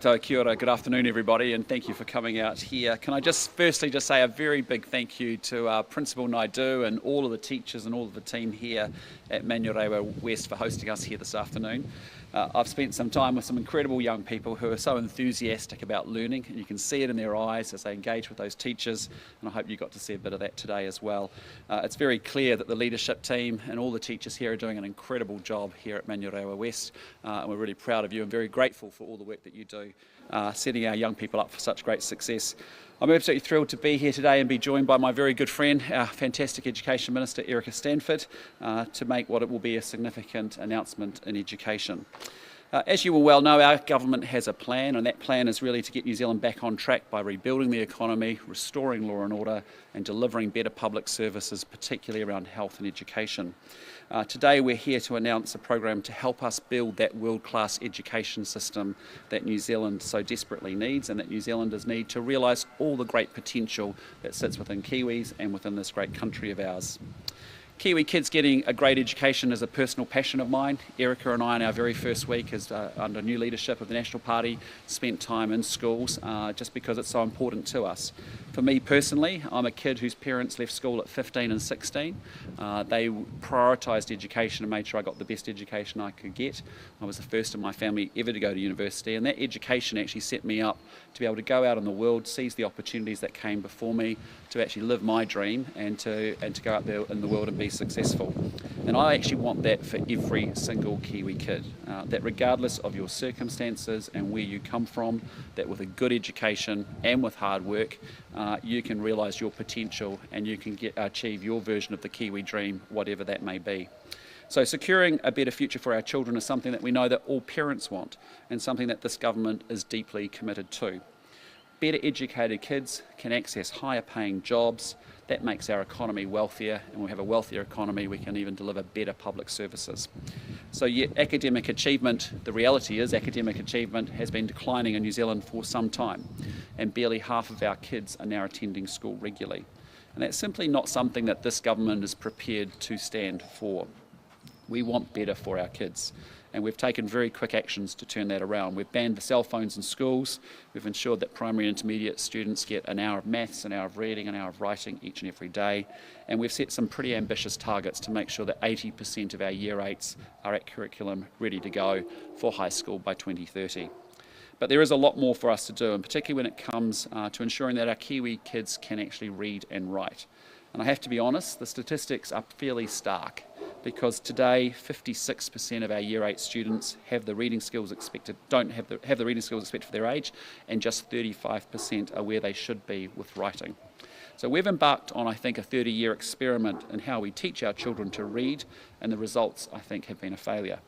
So kia ora, good afternoon everybody, and thank you for coming out here. Can I just firstly say a very big thank you to our Principal Naidu and all of the teachers and all of the team here at Manurewa West for hosting us here this afternoon. I've spent some time with some incredible young people who are so enthusiastic about learning, and you can see it in their eyes as they engage with those teachers, and I hope you got to see a bit of that today as well. It's very clear that the leadership team and all the teachers here are doing an incredible job here at Manurewa West, and we're really proud of you and very grateful for all the work that you do, setting our young people up for such great success. I'm absolutely thrilled to be here today and be joined by my very good friend, our fantastic Education Minister, Stanford, to make what it will be a significant announcement in education. As you will well know, our government has a plan, and that plan is really to get New Zealand back on track by rebuilding the economy, restoring law and order, and delivering better public services, particularly around health and education. Today we're here to announce a program to help us build that world-class education system that New Zealand so desperately needs, and that New Zealanders need to realise all the great potential that sits within Kiwis and within this great country of ours. Kiwi kids getting a great education is a personal passion of mine. Erica and I, in our very first week as under new leadership of the National Party, spent time in schools just because it's so important to us. For me personally, I'm a kid whose parents left school at 15 and 16. They prioritised education and made sure I got the best education I could get. I was the first in my family ever to go to university, and that education actually set me up to be able to go out in the world, seize the opportunities that came before me, to actually live my dream and to go out there in the world and be successful. And I actually want that for every single Kiwi kid, that regardless of your circumstances and where you come from, that with a good education and with hard work, you can realise your potential and you can achieve your version of the Kiwi dream, whatever that may be. So securing a better future for our children is something that we know that all parents want, and something that this government is deeply committed to. Better educated kids can access higher paying jobs. That makes our economy wealthier, and when we have a wealthier economy, we can even deliver better public services. So yet academic achievement, the reality is academic achievement has been declining in New Zealand for some time, and barely half of our kids are now attending school regularly. And that's simply not something that this government is prepared to stand for. We want better for our kids, and we've taken very quick actions to turn that around. We've banned the cell phones in schools. We've ensured that primary and intermediate students get an hour of maths, an hour of reading, an hour of writing each and every day. And we've set some pretty ambitious targets to make sure that 80% of our Year 8s are at curriculum ready to go for high school by 2030. But there is a lot more for us to do, and particularly when it comes to ensuring that our Kiwi kids can actually read and write. And I have to be honest, the statistics are fairly stark, because today 56% of our Year 8 students have the reading skills expected, have the reading skills expected for their age, and just 35% are where they should be with writing. So we've embarked on, I think, a 30-year experiment in how we teach our children to read, and the results, I think, have been a failure.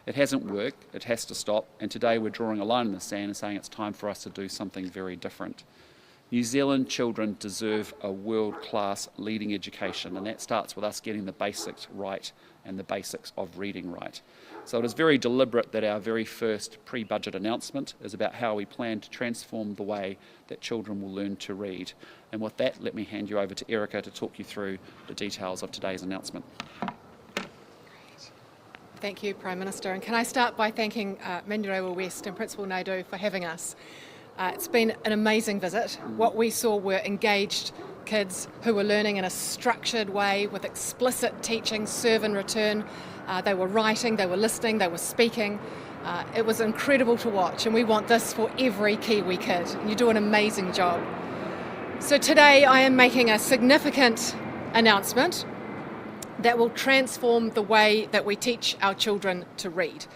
It hasn't worked, it has to stop, and today we're drawing a line in the sand and saying it's time for us to do something very different. New Zealand children deserve a world-class leading education, and that starts with us getting the basics right and the basics of reading right. So it is very deliberate that our very first pre-budget announcement is about how we plan to transform the way that children will learn to read. And with that, let me hand you over to Erica to talk you through the details of today's announcement. Thank you, Prime Minister. And can I start by thanking Manurewa West and Principal Naidu for having us. It's been an amazing visit. What we saw were engaged kids who were learning in a structured way with explicit teaching, serve and return. They were writing, they were listening, they were speaking. It was incredible to watch, and we want this for every Kiwi kid. And you do an amazing job. So today I am making a significant announcement that will transform the way that we teach our children to read,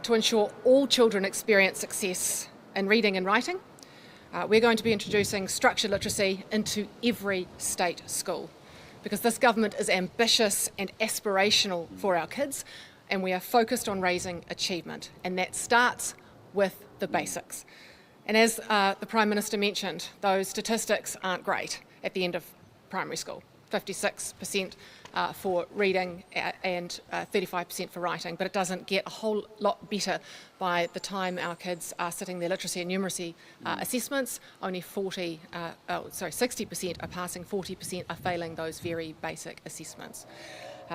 to ensure all children experience success in reading and writing. We're going to be introducing structured literacy into every state school, because this government is ambitious and aspirational for our kids, and we are focused on raising achievement, and that starts with the basics. And as the Prime Minister mentioned, those statistics aren't great at the end of primary school. 56% for reading and 35% for writing, but it doesn't get a whole lot better by the time our kids are sitting their literacy and numeracy assessments. Only 60% are passing, 40% are failing those very basic assessments.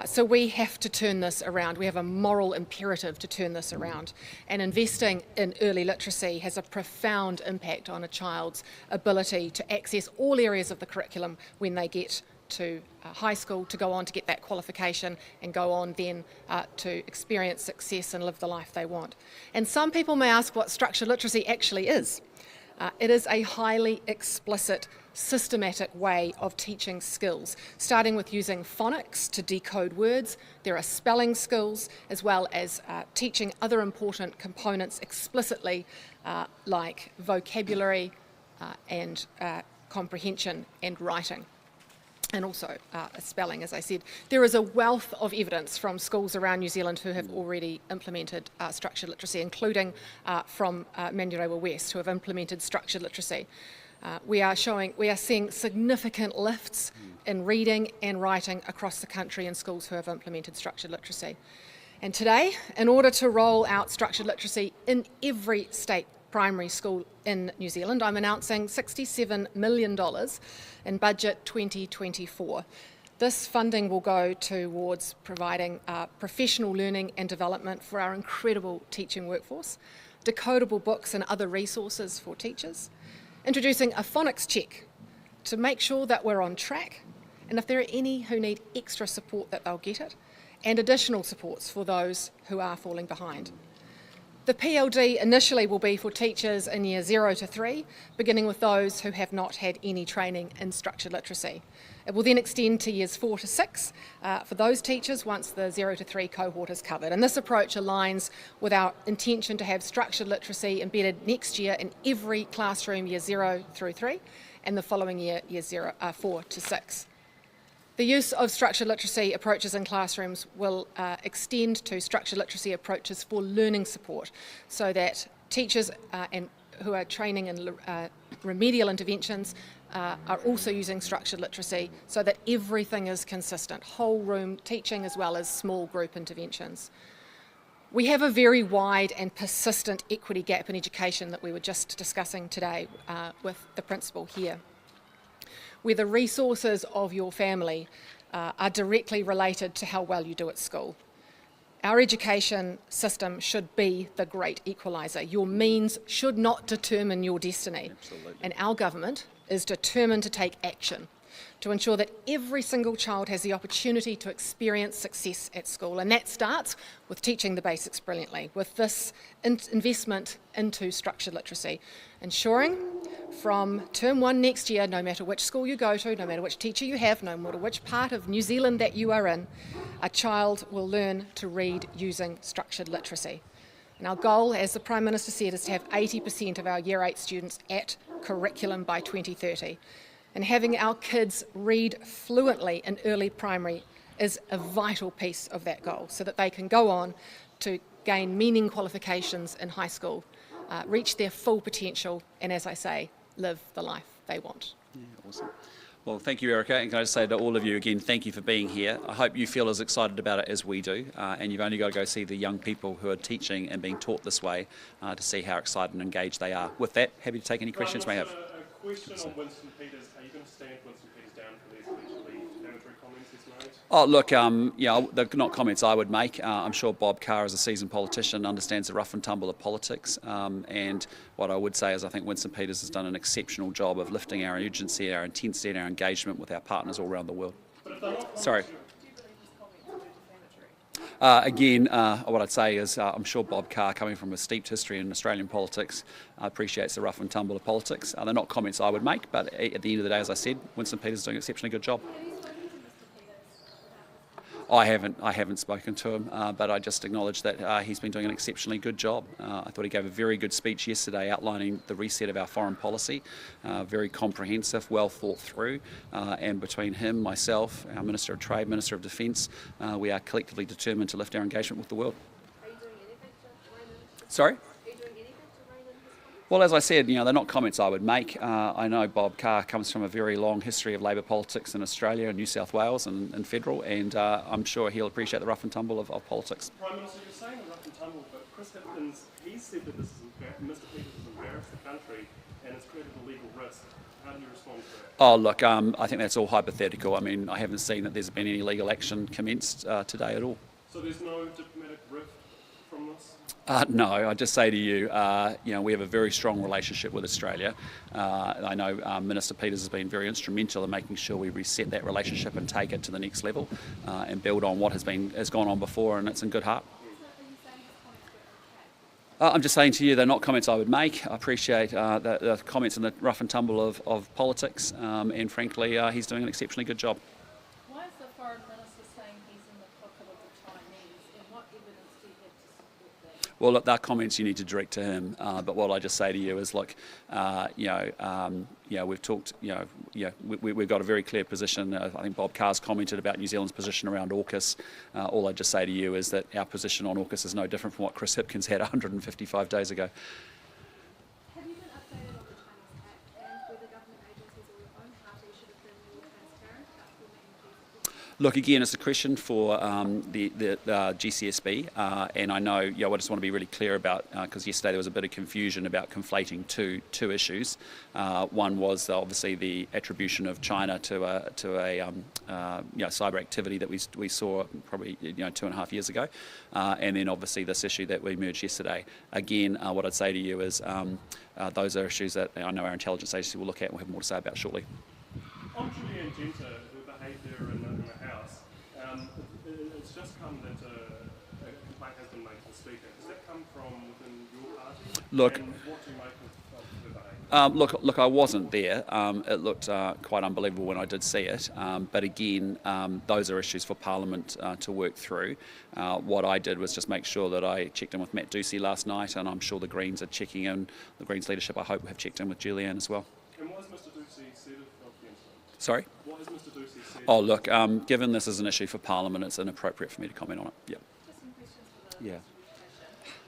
So we have to turn this around. We have a moral imperative to turn this around. And investing in early literacy has a profound impact on a child's ability to access all areas of the curriculum when they get to high school, to go on to get that qualification and go on then to experience success and live the life they want. And some people may ask what structured literacy actually is. It is a highly explicit, systematic way of teaching skills, starting with using phonics to decode words. There are spelling skills, as well as teaching other important components explicitly, like vocabulary and comprehension and writing. And also spelling, as I said. There is a wealth of evidence from schools around New Zealand who have already implemented structured literacy, including from Manurewa West, who have implemented structured literacy. We are seeing significant lifts in reading and writing across the country in schools who have implemented structured literacy. And today, in order to roll out structured literacy in every state primary school in New Zealand, I'm announcing $67 million in budget 2024. This funding will go towards providing professional learning and development for our incredible teaching workforce, decodable books and other resources for teachers, introducing a phonics check to make sure that we're on track, and if there are any who need extra support that they'll get it, and additional supports for those who are falling behind. The PLD initially will be for teachers in year 0 to 3, beginning with those who have not had any training in structured literacy. It will then extend to years 4 to 6 for those teachers once the 0 to 3 cohort is covered. And this approach aligns with our intention to have structured literacy embedded next year in every classroom year 0 through 3, and the following year, year 4 to 6. The use of structured literacy approaches in classrooms will extend to structured literacy approaches for learning support, so that teachers who are training in remedial interventions are also using structured literacy, so that everything is consistent, whole room teaching as well as small group interventions. We have a very wide and persistent equity gap in education that we were just discussing today with the principal here, where the resources of your family are directly related to how well you do at school. Our education system should be the great equaliser. Your means should not determine your destiny. Absolutely. And our government is determined to take action to ensure that every single child has the opportunity to experience success at school. And that starts with teaching the basics brilliantly, with this investment into structured literacy, ensuring from term 1 next year, no matter which school you go to, no matter which teacher you have, no matter which part of New Zealand that you are in, a child will learn to read using structured literacy. And our goal, as the Prime Minister said, is to have 80% of our Year 8 students at curriculum by 2030. And having our kids read fluently in early primary is a vital piece of that goal, so that they can go on to gain meaning qualifications in high school, reach their full potential, and, as I say, live the life they want. Yeah, awesome. Well, thank you, Erica, and can I just say to all of you again, thank you for being here. I hope you feel as excited about it as we do, and you've only got to go see the young people who are teaching and being taught this way to see how excited and engaged they are. With that, happy to take any questions you may have. A question on Winston Peters. Are you going to stand Winston Peters down for these allegedly defamatory comments he's made? Oh, look, yeah, they're not comments I would make. I'm sure Bob Carr, as a seasoned politician, understands the rough and tumble of politics. And what I would say is I think Winston Peters has done an exceptional job of lifting our urgency, our intensity and our engagement with our partners all around the world. Sorry. Again, what I'd say is I'm sure Bob Carr, coming from a steeped history in Australian politics, appreciates the rough and tumble of politics. They're not comments I would make, but at the end of the day, as I said, Winston Peters is doing an exceptionally good job. I haven't spoken to him, but I just acknowledge that he's been doing an exceptionally good job. I thought he gave a very good speech yesterday outlining the reset of our foreign policy, very comprehensive, well thought through, and between him, myself, our Minister of Trade, Minister of Defence, we are collectively determined to lift our engagement with the world. Are you doing anything to rein in his Sorry? Are you doing anything to rein in his comments? Well, as I said, they're not comments I would make. I know Bob Carr comes from a very long history of Labor politics in Australia and New South Wales and federal, and I'm sure he'll appreciate the rough and tumble of politics. Prime Minister, you're saying the rough and tumble, but Chris Hipkins, he said that Mr. Peters has embarrassed the country and has created a legal risk. How do you respond to that? Oh, look, I think that's all hypothetical. I mean, I haven't seen that there's been any legal action commenced today at all. So there's no diplomatic rift from this? No, I just say to you, we have a very strong relationship with Australia. I know Minister Peters has been very instrumental in making sure we reset that relationship and take it to the next level and build on what has gone on before, and it's in good heart. I'm just saying to you, they're not comments I would make. I appreciate the comments in the rough and tumble of politics, and frankly, he's doing an exceptionally good job. Why is the foreign minister saying he's in the pocket of the Chinese, and what evidence do you have to support that? Well, look, they're comments you need to direct to him. But what I just say to you is, look, we've talked. We've got a very clear position. I think Bob Carr's commented about New Zealand's position around AUKUS. All I just say to you is that our position on AUKUS is no different from what Chris Hipkins had 155 days ago. Have you been updated on the Chinese Act and whether government agencies or your own party should have been more transparent about forming these? Look, again, it's a question for the GCSB, and I know, I just want to be really clear about, because yesterday there was a bit of confusion about conflating two issues. One was obviously the attribution of China to a cyber activity that we saw probably 2.5 years ago, and then obviously this issue that we emerged yesterday. Again, what I'd say to you is those are issues that I know our intelligence agency will look at and we'll have more to say about shortly. On Julianne Genter, her behaviour in the House, it's just come that a complaint has been made to the Speaker. Does that come from within your party? Look, and what do you make of her behaviour? Look, I wasn't there. It looked quite unbelievable when I did see it. But again, those are issues for Parliament to work through. What I did was just make sure that I checked in with Matt Ducey last night, and I'm sure the Greens are checking in. The Greens leadership, I hope, have checked in with Julianne as well. And what has Mr. Ducey said of the incident? Sorry? What has Mr. Ducey said? Oh, look, given this is an issue for Parliament, it's inappropriate for me to comment on it. Yeah. Just some questions for the Yeah.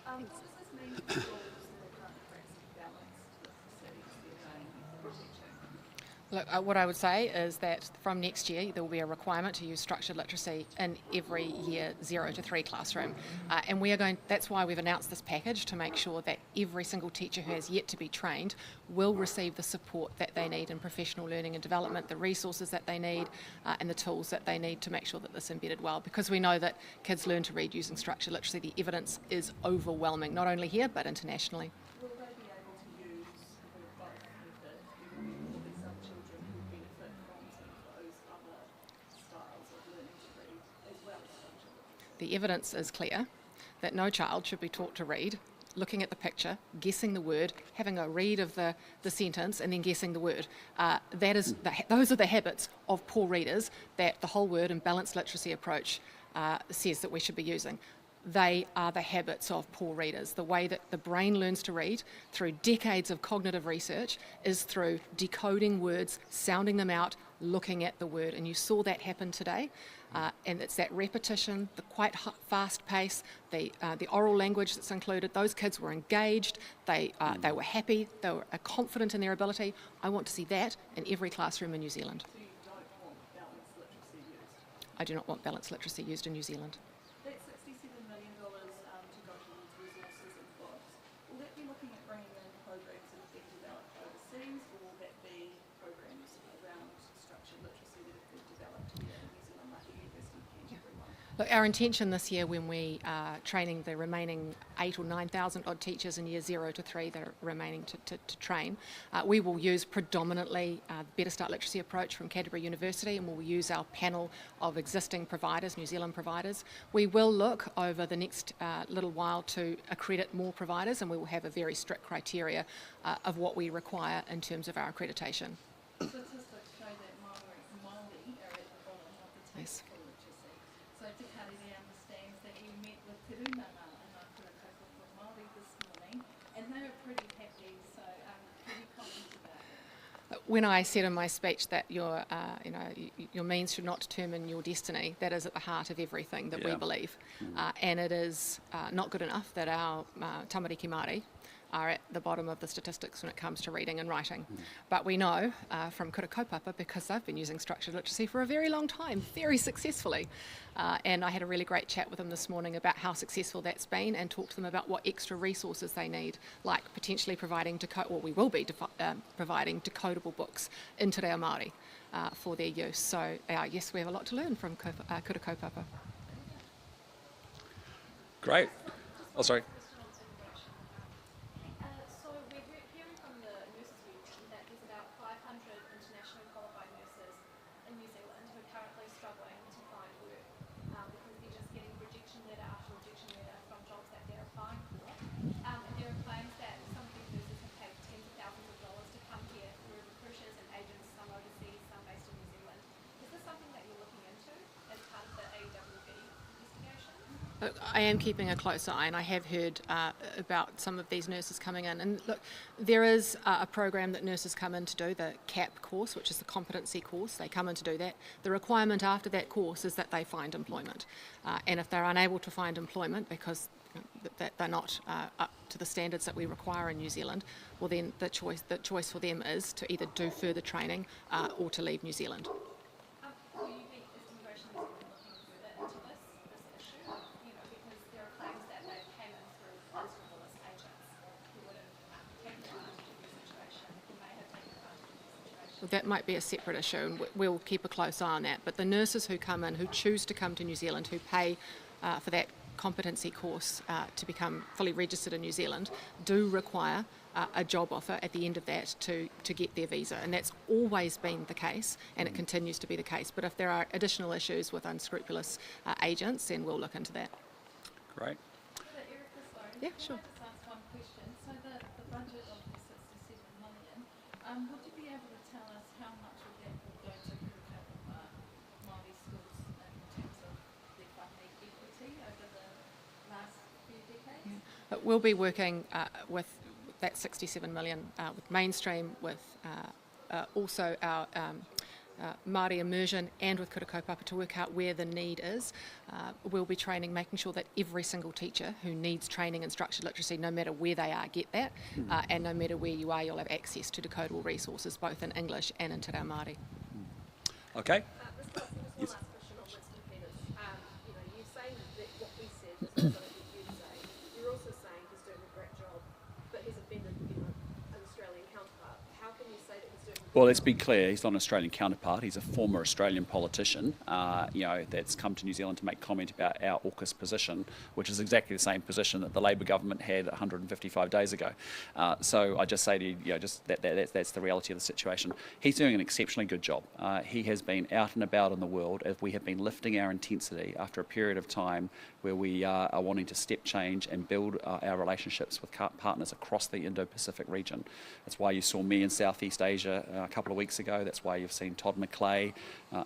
What does this mean for schools in the current Brexit balance with the cities they're teaching? Look, what I would say is that from next year there will be a requirement to use structured literacy in every year 0 to 3 classroom, and that's why we've announced this package to make sure that every single teacher who has yet to be trained will receive the support that they need in professional learning and development, the resources that they need, and the tools that they need to make sure that this is embedded well, because we know that kids learn to read using structured literacy. The evidence is overwhelming, not only here but internationally. Will they be able to use both methods? Will there be some children who benefit from some of those other styles of learning to read as well as structured literacy? The evidence is clear that no child should be taught to read looking at the picture, guessing the word, having a read of the sentence and then guessing the word. Those are the habits of poor readers that the whole word and balanced literacy approach says that we should be using. They are the habits of poor readers. The way that the brain learns to read through decades of cognitive research is through decoding words, sounding them out, looking at the word. And you saw that happen today. And it's that repetition, the quite fast pace, the oral language that's included. Those kids were engaged, they were happy, they were confident in their ability. I want to see that in every classroom in New Zealand. So you don't want balanced literacy used? I do not want balanced literacy used in New Zealand. That's $67 million to go towards resources and books. Will that be looking at bringing in programs that have been developed overseas, or will that be programs around structured literacy that have been developed here in New Zealand, like the University of Canterbury one? Look, our intention this year, when we are training the remaining 8,000 or 9,000 odd teachers in year 0 to 3 that are remaining to train, we will use predominantly the Better Start Literacy approach from Canterbury University, and we'll use our panel of existing providers, New Zealand providers. We will look over the next little while to accredit more providers, and we will have a very strict criteria of what we require in terms of our accreditation. Statistics show that Māori are at the bottom of the table Yes. for literacy. So Te Karere understands that you met with Te Runanga and Ngāpurakoko from Māori this morning, and they were pretty happy. So can you comment about that? When I said in my speech that your means should not determine your destiny, that is at the heart of everything that we Yeah. believe. And it is not good enough that our tamariki Māori are at the bottom of the statistics when it comes to reading and writing. But we know from Kura Kaupapa, because they've been using structured literacy for a very long time, very successfully. And I had a really great chat with them this morning about how successful that's been, and talked to them about what extra resources they need, like potentially providing, we will be providing decodable books in Te Reo Māori for their use. So yes, we have a lot to learn from Kura Kaupapa. Great. Oh, sorry. So we're hearing from the Nurses Union that there's about 500 internationally qualified nurses in New Zealand who are currently struggling to find work because they're just getting rejection letter after rejection letter from jobs that they're applying for. And there are claims that some of these nurses have paid tens of thousands of dollars to come here through recruiters and agents, some overseas, some based in New Zealand. Is this something that you're looking into as part of the AWB investigation? I am keeping a close eye, and I have heard about some of these nurses coming in. And look, there is a program that nurses come in to do, the CAP course, which is the competency course. They come in to do that. The requirement after that course is that they find employment. And if they're unable to find employment because that they're not up to the standards that we require in New Zealand, well then the choice for them is to either do further training or to leave New Zealand. Will you be, is Immigration New Zealand looking further into this issue? Because there are claims that they came in through unscrupulous agents who would have taken advantage of the situation, who may have taken advantage of the situation. Well, that might be a separate issue, and we'll keep a close eye on that. But the nurses who come in, who choose to come to New Zealand, who pay for that competency course to become fully registered in New Zealand, do require a job offer at the end of that to get their visa, and that's always been the case, and it continues to be the case. But if there are additional issues with unscrupulous agents, then we'll look into that. Great. Erica, sorry. Yeah, sure. Can I just ask one question? So the budget of the 67 million, would you be able to tell us how much of that will go to Kura Kaupapa Māori schools in terms of their funding equity over the last few decades? But we'll be working with that 67 million with mainstream, with also our Māori immersion, and with Kura Kaupapa to work out where the need is. We'll be training, making sure that every single teacher who needs training in structured literacy, no matter where they are, get that, and no matter where you are, you'll have access to decodable resources both in English and in Te Reo Māori. Okay. Mr. Luxon, just one last question on Winston Peters. You say that what he said is not going to get you to say. You're also saying he's doing a great job, but he's offended, an Australian counterpart. How can you say that he's doing a good Well, job? let's be clear, he's not an Australian counterpart. He's a former Australian politician, that's come to New Zealand to make comment about our AUKUS position, which is exactly the same position that the Labor government had 155 days ago. So I just say to you, that's the reality of the situation. He's doing an exceptionally good job. He has been out and about in the world as we have been lifting our intensity after a period of time where we are wanting to step change and build our relationships with partners across the Indo-Pacific region. That's why you saw me in Southeast Asia a couple of weeks ago. That's why you've seen Todd McClay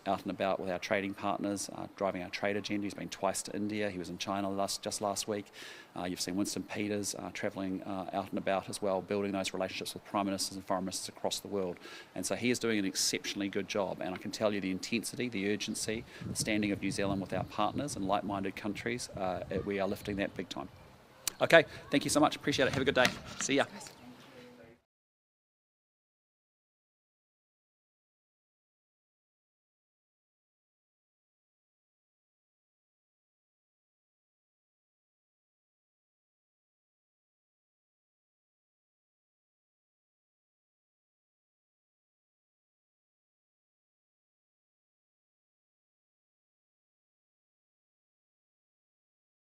out and about with our trading partners, driving our trade agenda. He's been twice to India. He was in China just last week. You've seen Winston Peters travelling out and about as well, building those relationships with prime ministers and foreign ministers across the world. And so he is doing an exceptionally good job. And I can tell you the intensity, the urgency, the standing of New Zealand with our partners and like-minded countries, we are lifting that big time. Okay, thank you so much. Appreciate it. Have a good day. See ya.